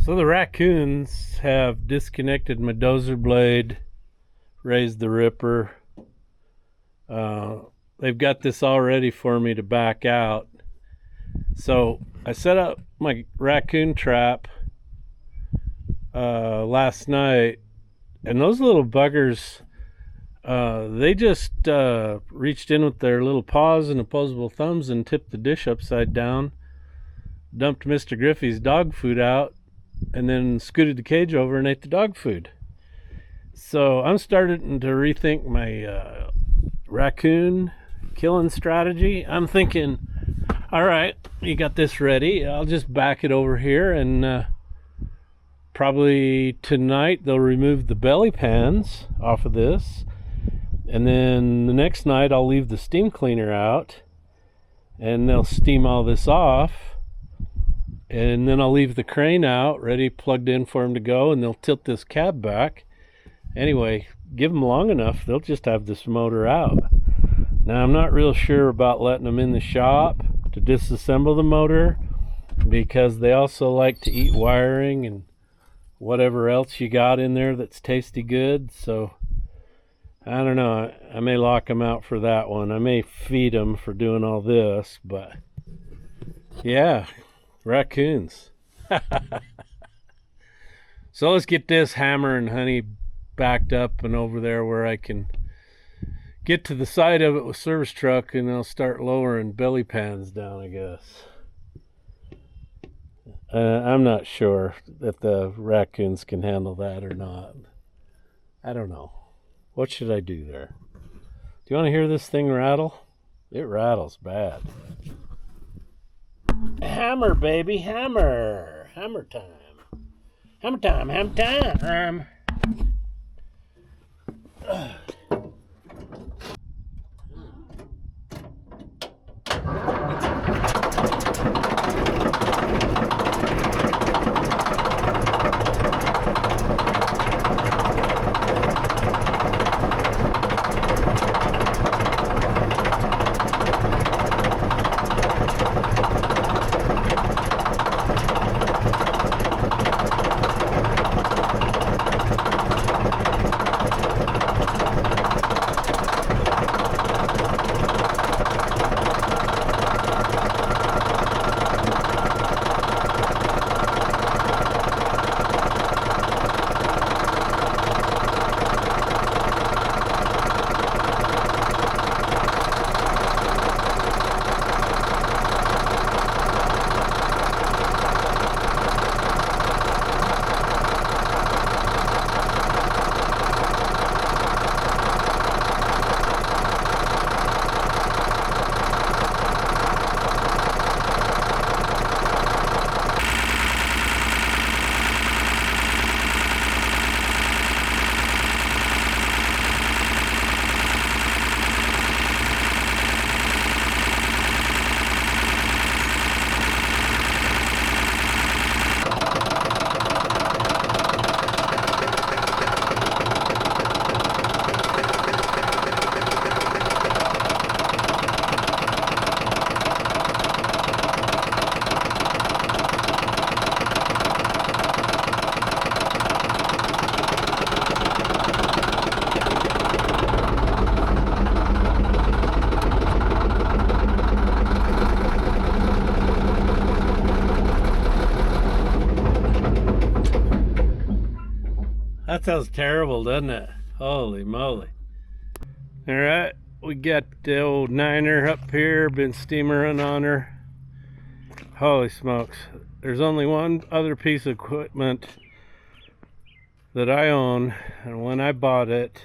So the raccoons have disconnected my dozer blade, raised the ripper. They've got this all ready for me to back out. So I set up my raccoon trap last night, and those little buggers, they just reached in with their little paws and opposable thumbs and tipped the dish upside down, dumped Mr. Griffey's dog food out, and then scooted the cage over and ate the dog food. So I'm starting to rethink my raccoon killing strategy. I'm thinking, all right, you got this ready. I'll just back it over here, and probably tonight they'll remove the belly pans off of this. And then the next night I'll leave the steam cleaner out, and they'll steam all this off. And then I'll leave the crane out, ready, plugged in for them to go, and they'll tilt this cab back. Anyway, give them long enough, they'll just have this motor out. Now, I'm not real sure about letting them in the shop to disassemble the motor, because they also like to eat wiring and whatever else you got in there that's tasty good. So, I don't know, I may lock them out for that one. I may feed them for doing all this, but yeah. Raccoons. So let's get this Hammer and Honey backed up and over there where I can get to the side of it with service truck, and I'll start lowering belly pans down, I guess. I'm not sure that the raccoons can handle that or not. I don't know. What should I do there? Do you want to hear this thing rattle? It rattles bad. Hammer, baby, hammer. Hammer time. Hammer time, hammer time. That sounds terrible, doesn't it? Holy moly. Alright, we got the old Niner up here, been steamering on her. Holy smokes. There's only one other piece of equipment that I own, and when I bought it,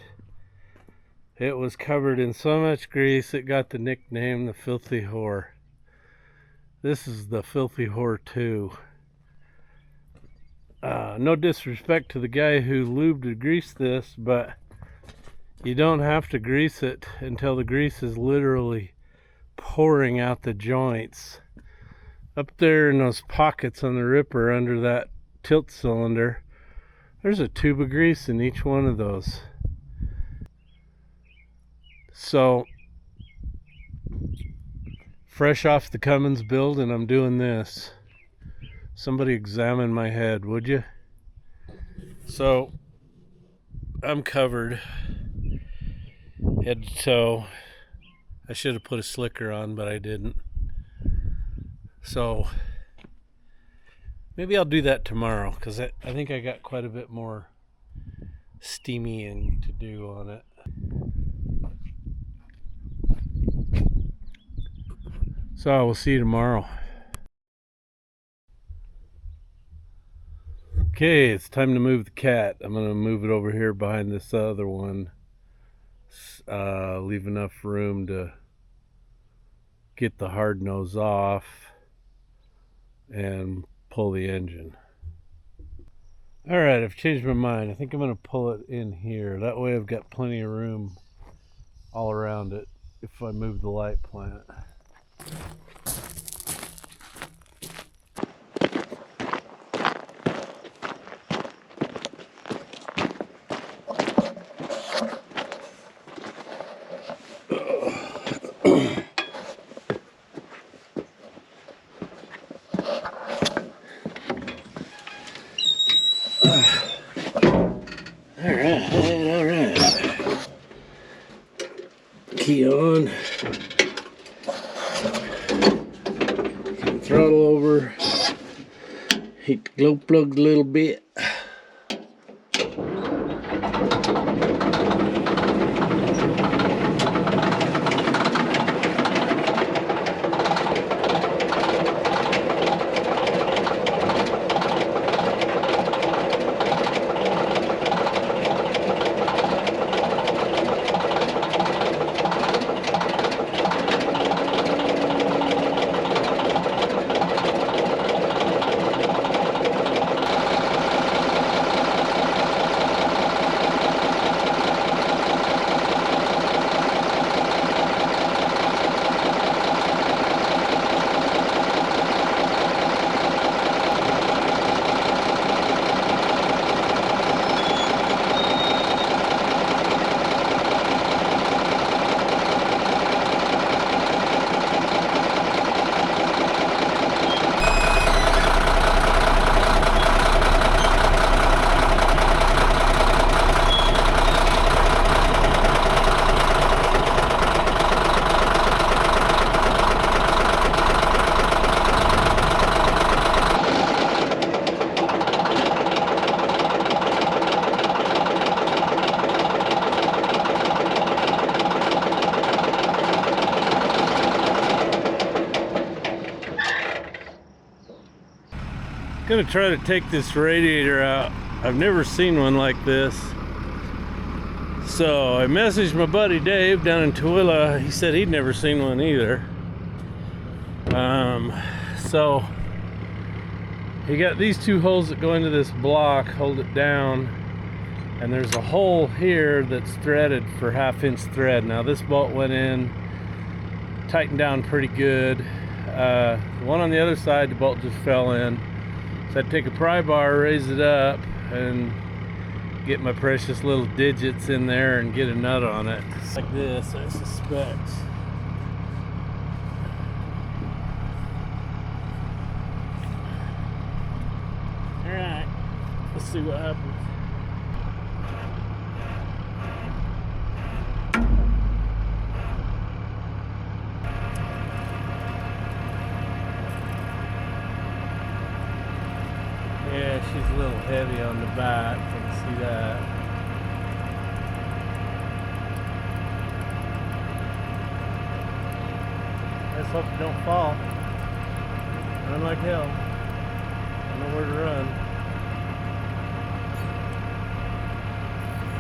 it was covered in so much grease it got the nickname the Filthy Whore. This is the Filthy Whore 2. No disrespect to the guy who lubed and greased this, but you don't have to grease it until the grease is literally pouring out the joints. Up there in those pockets on the ripper under that tilt cylinder, there's a tube of grease in each one of those. So, fresh off the Cummins build, and I'm doing this. Somebody examine my head, would you? So, I'm covered head to toe. I should have put a slicker on, but I didn't. So, maybe I'll do that tomorrow, because I think I got quite a bit more steamying to do on it. So I will see you tomorrow. Okay, it's time to move the cat. I'm going to move it over here behind this other one. Leave enough room to get the hard nose off and pull the engine. Alright, I've changed my mind. I think I'm going to pull it in here. That way I've got plenty of room all around it if I move the light plant. Alright. Key on. Throttle over. Hit the glow plug a little bit. Gonna try to take this radiator out. I've never seen one like this. So I messaged my buddy Dave down in Tooele. He said he'd never seen one either. So he got these two holes that go into this block, hold it down, and there's a hole here that's threaded for 1/2 inch thread. Now this bolt went in, tightened down pretty good. The one on the other side, the bolt just fell in. So I'd take a pry bar, raise it up, and get my precious little digits in there and get a nut on it. It's like this, I suspect. Alright, let's see what happens. Yeah, she's a little heavy on the back, I can see that. Let's hope you don't fall. Run like hell. I know where to run.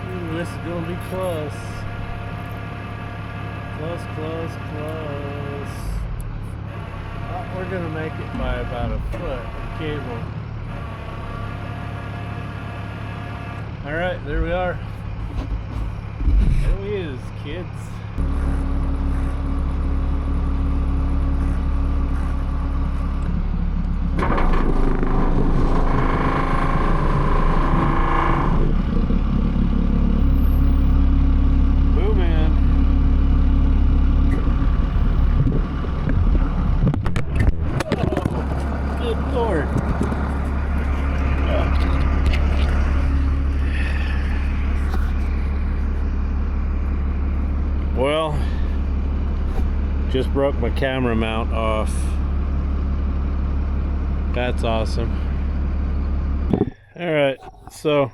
Ooh, this is gonna be close. Close. Oh, we're gonna make it by about a foot of cable. Alright, there we are. There we is, kids. Good Lord. Well, just broke my camera mount off. That's awesome. Alright, so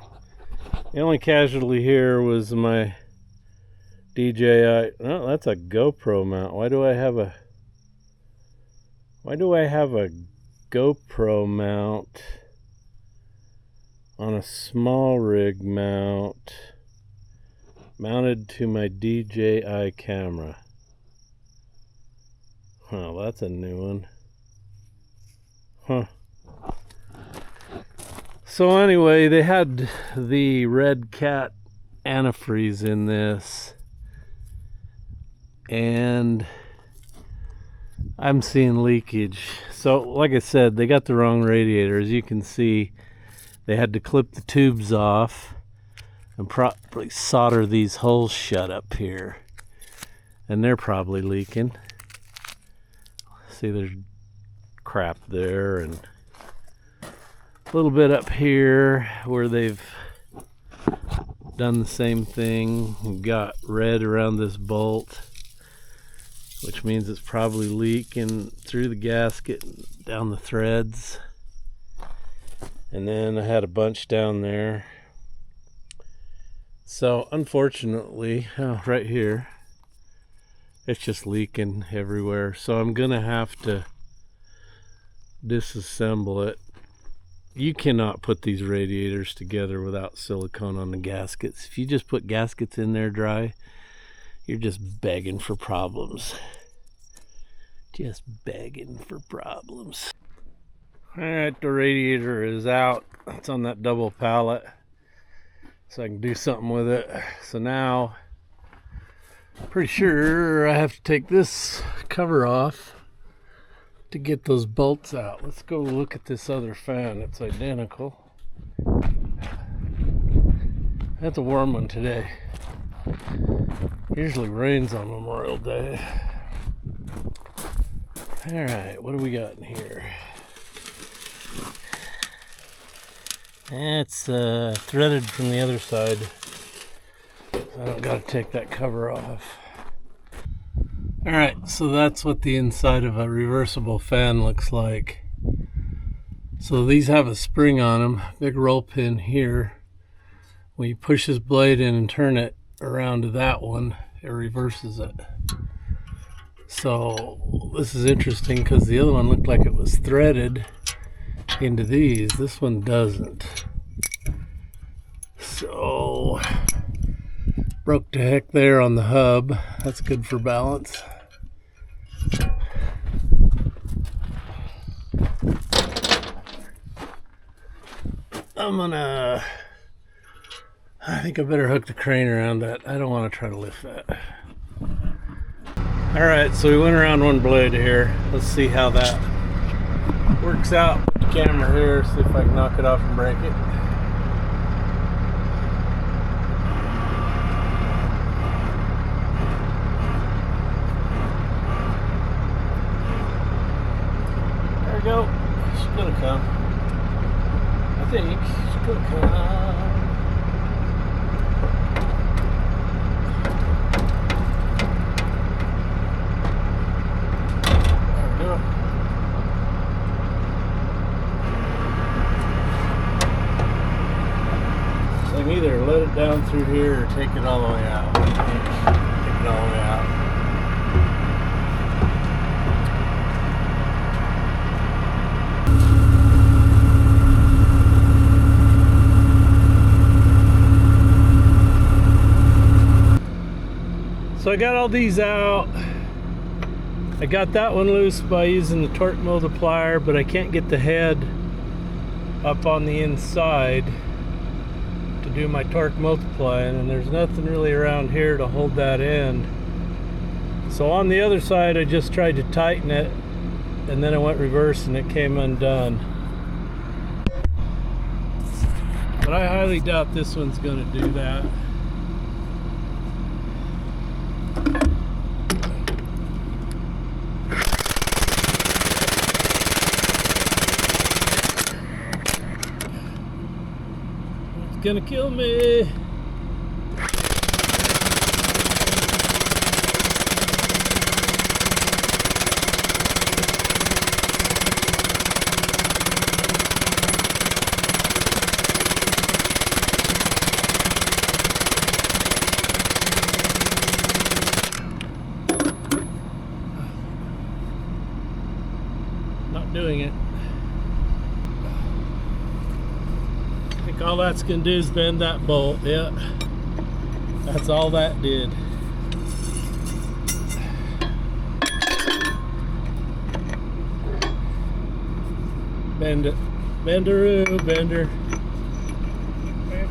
the only casualty here was my DJI. Oh, that's a GoPro mount. Why do I have a GoPro mount on a small rig mount mounted to my DJI camera? Well, that's a new one. Huh. So anyway, they had the red cat antifreeze in this, and I'm seeing leakage. So like I said, they got the wrong radiator. As you can see, they had to clip the tubes off and probably solder these holes shut up here, and they're probably leaking. See, there's crap there, and a little bit up here where they've done the same thing. We've got red around this bolt, which means it's probably leaking through the gasket and down the threads. And then I had a bunch down there. So unfortunately, right here, it's just leaking everywhere. So I'm gonna have to disassemble it. You cannot put these radiators together without silicone on the gaskets. If you just put gaskets in there dry, you're just begging for problems. Just begging for problems. Alright, the radiator is out. It's on that double pallet, so I can do something with it. So now, pretty sure I have to take this cover off to get those bolts out. Let's go look at this other fan. It's identical. That's a warm one today. Usually rains on Memorial Day. Alright, what do we got in here? It's threaded from the other side. I don't gotta take that cover off. Alright, so that's what the inside of a reversible fan looks like. So these have a spring on them, big roll pin here. When you push this blade in and turn it around to that one, it reverses it. So this is interesting because the other one looked like it was threaded into these. This one doesn't. So broke to heck there on the hub. That's good for balance. I think I better hook the crane around that. I don't want to try to lift that. Alright, so we went around one blade here. Let's see how that works out. Put the camera here, see if I can knock it off and break it. There we go. She's gonna come. I think she's gonna come. I can either let it down through here or take it all the way out. Take it all the way out. So I got all these out. I got that one loose by using the torque multiplier, but I can't get the head up on the inside to do my torque multiplying, and there's nothing really around here to hold that end. So on the other side I just tried to tighten it, and then I went reverse and it came undone. But I highly doubt this one's going to do that. gonna kill me. Not doing it. I think all that's gonna do is bend that bolt. Yeah, that's all that did. Bend it. Benderoo, bender.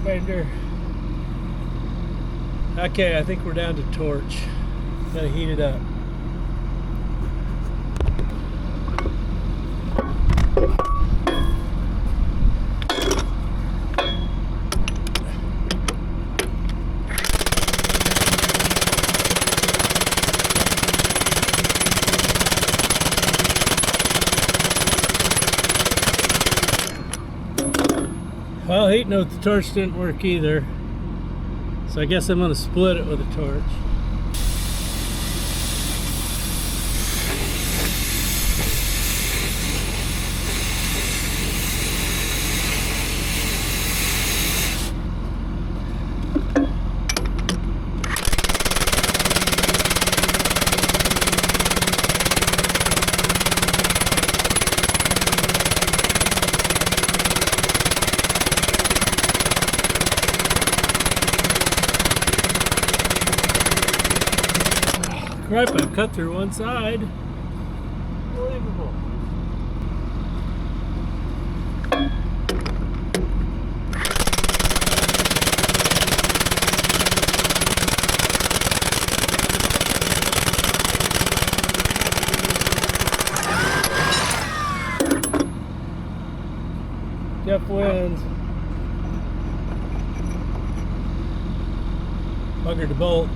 Bender. Okay, I think we're down to torch. Gotta heat it up. Well, heating with the torch didn't work either, so I guess I'm going to split it with a torch. Crap, I cut through one side. Unbelievable. Jeff wins. Buggered the bolt.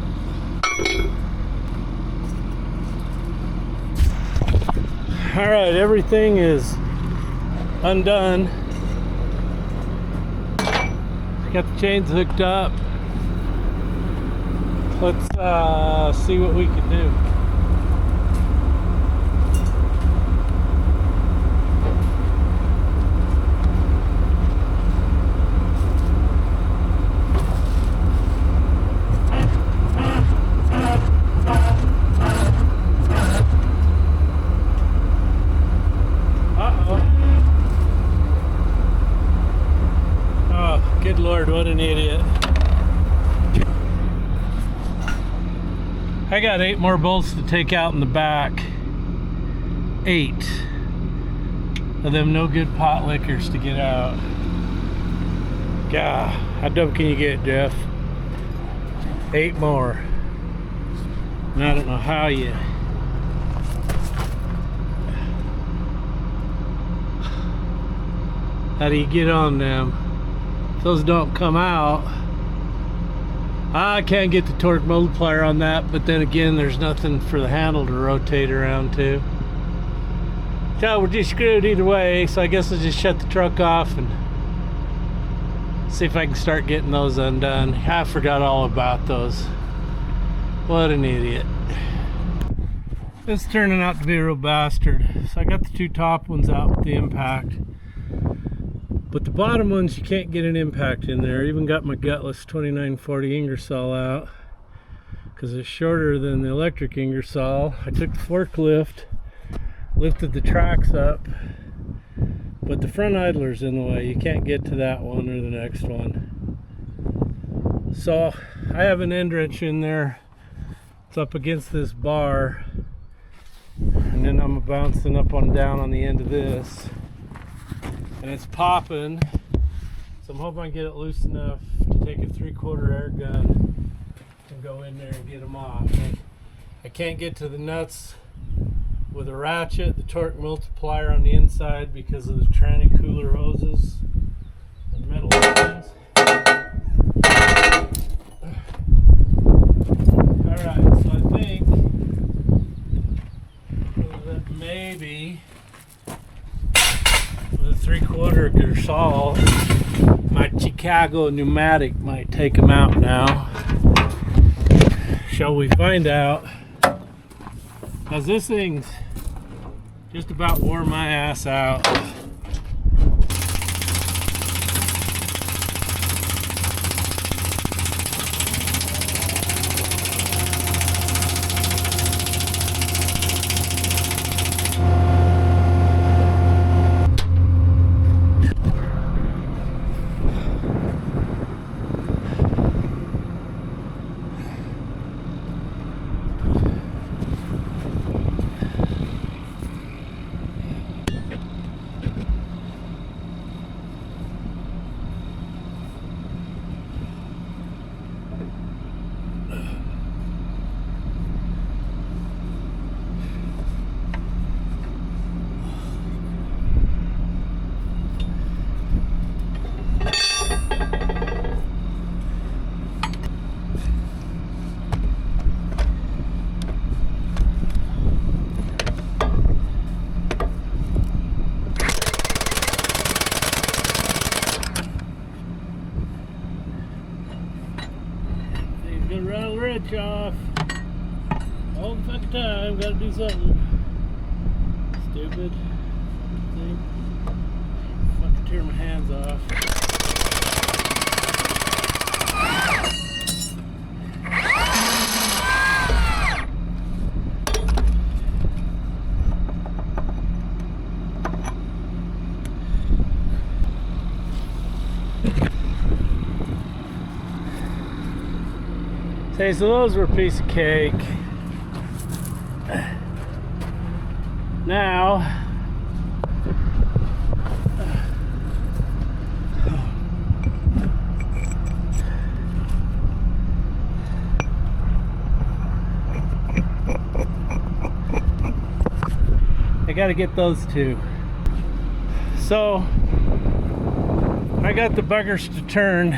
All right, everything is undone. Got the chains hooked up. Let's see what we can do. Good Lord, what an idiot. I got 8 more bolts to take out in the back. 8 of them no good pot lickers to get out. God, how dumb can you get, Jeff? 8 more. And I don't know how you... How do you get on them? Those don't come out. I can't get the torque multiplier on that, but then again, there's nothing for the handle to rotate around to. So we're just screwed either way, so I guess I'll just shut the truck off and see if I can start getting those undone. I forgot all about those. What an idiot. This is turning out to be a real bastard. So I got the 2 top ones out with the impact. But the bottom ones, you can't get an impact in there. I even got my gutless 2940 Ingersoll out because it's shorter than the electric Ingersoll. I took the forklift, lifted the tracks up, but the front idler's in the way. You can't get to that one or the next one. So I have an end wrench in there. It's up against this bar, and then I'm bouncing up on down on the end of this. And it's popping, so I'm hoping I can get it loose enough to take a 3/4 air gun and go in there and get them off. I can't get to the nuts with a ratchet, the torque multiplier on the inside because of the tranny cooler hoses and metal lines. Alright, so I think that maybe with a 3/4 Ingersoll, my My Chicago pneumatic might take them out now. Shall we find out? Because this thing's just about wore my ass out. Off all the fucking time, gotta do something. Stupid thing. Fucking tear my hands off. Okay, so those were a piece of cake. Now, I gotta get those two. So, I got the buggers to turn.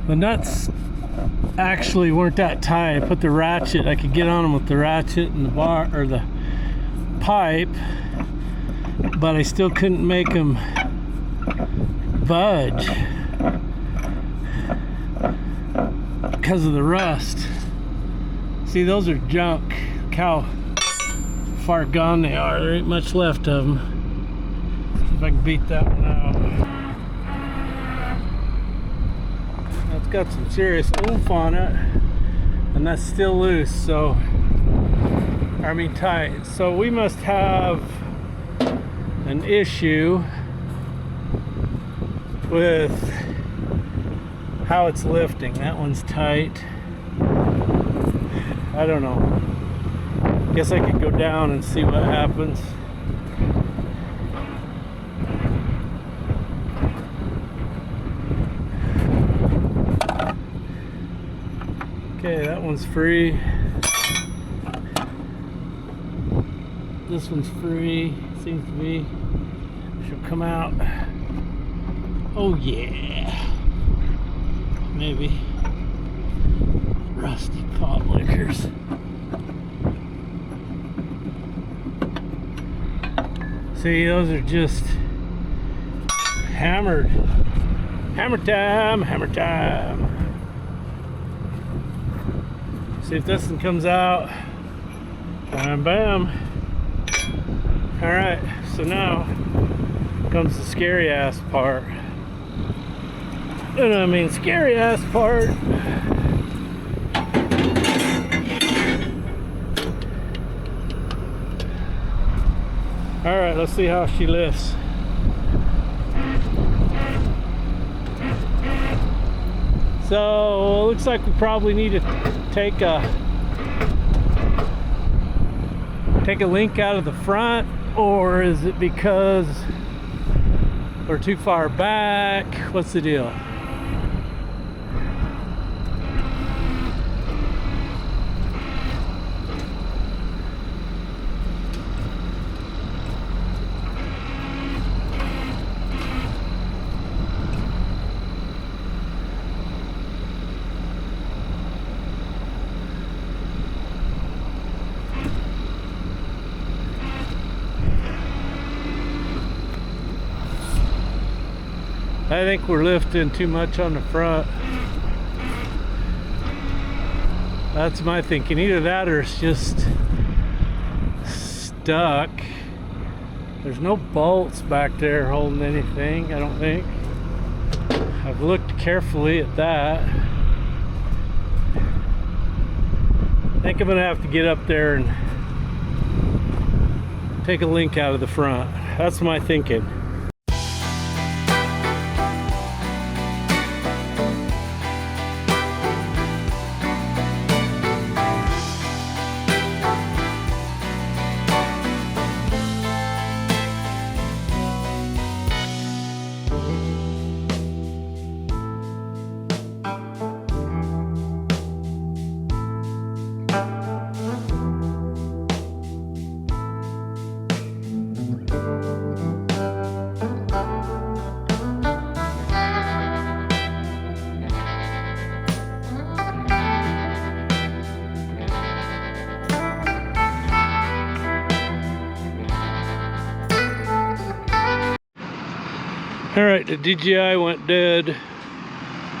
The nuts actually weren't that tight. I put the ratchet, I could get on them with the ratchet and the bar or the pipe, but I still couldn't make them budge because of the rust. See, those are junk. Look how far gone they are. There ain't much left of them. See if I can beat that one out. It's got some serious oomph on it, and that's still loose, so I mean tight. So we must have an issue with how it's lifting. That one's tight. I don't know. Guess I could go down and see what happens. Okay, that one's free. This one's free, seems to be. Should come out. Oh yeah. Maybe. Rusty pot lickers. See, those are just hammered. Hammer time, hammer time. See if this one comes out. Bam, bam. Alright, so now comes the scary ass part. And I mean scary ass part. Alright, let's see how she lifts. So, looks like we probably need to take a link out of the front, or is it because we're too far back? What's the deal? I think we're lifting too much on the front. That's my thinking. Either that or it's just stuck. There's no bolts back there holding anything, I don't think. I've looked carefully at that. I think I'm gonna have to get up there and take a link out of the front. That's my thinking. Alright, the DJI went dead.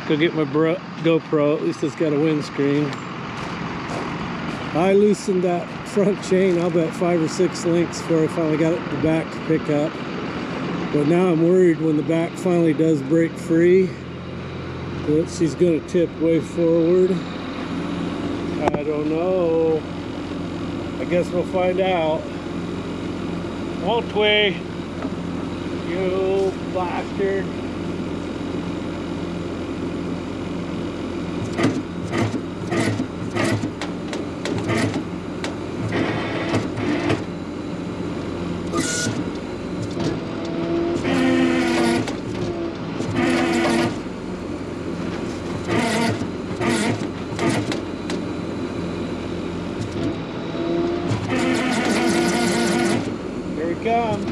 Go get my GoPro, at least it's got a windscreen. I loosened that front chain, I'll bet 5 or 6 links before I finally got the back to pick up. But now I'm worried when the back finally does break free that she's going to tip way forward. I don't know. I guess we'll find out. Won't we? You bastard. Here we come.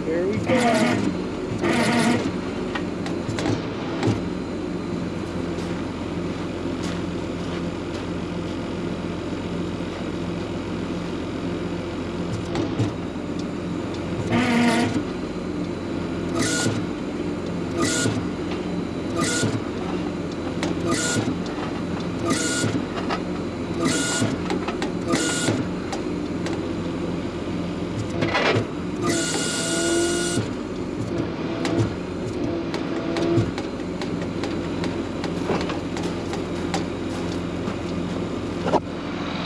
Here we go.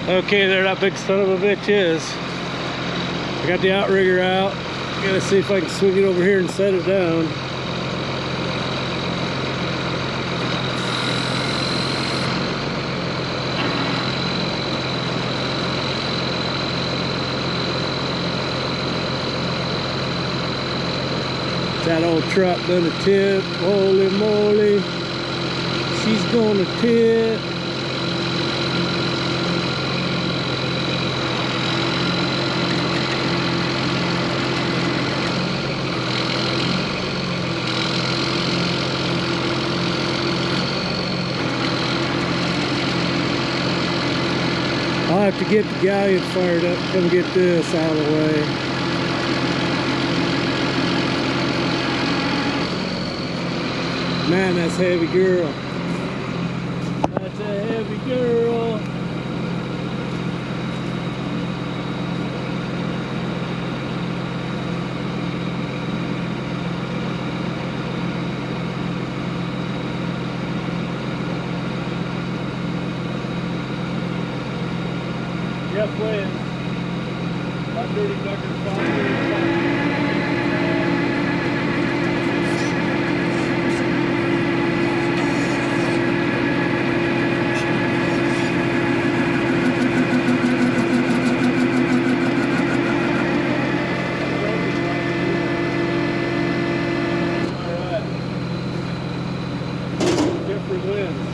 Okay, there that big son of a bitch is. I got the outrigger out. Gotta see if I can swing it over here and set it down. That old truck gonna tip. Holy moly. She's gonna tip. I'll have to get the galleon fired up, come get this out of the way. Man, that's a heavy girl. That's a heavy girl. Yep, when that dirty fucker's fine. All right. Different winds.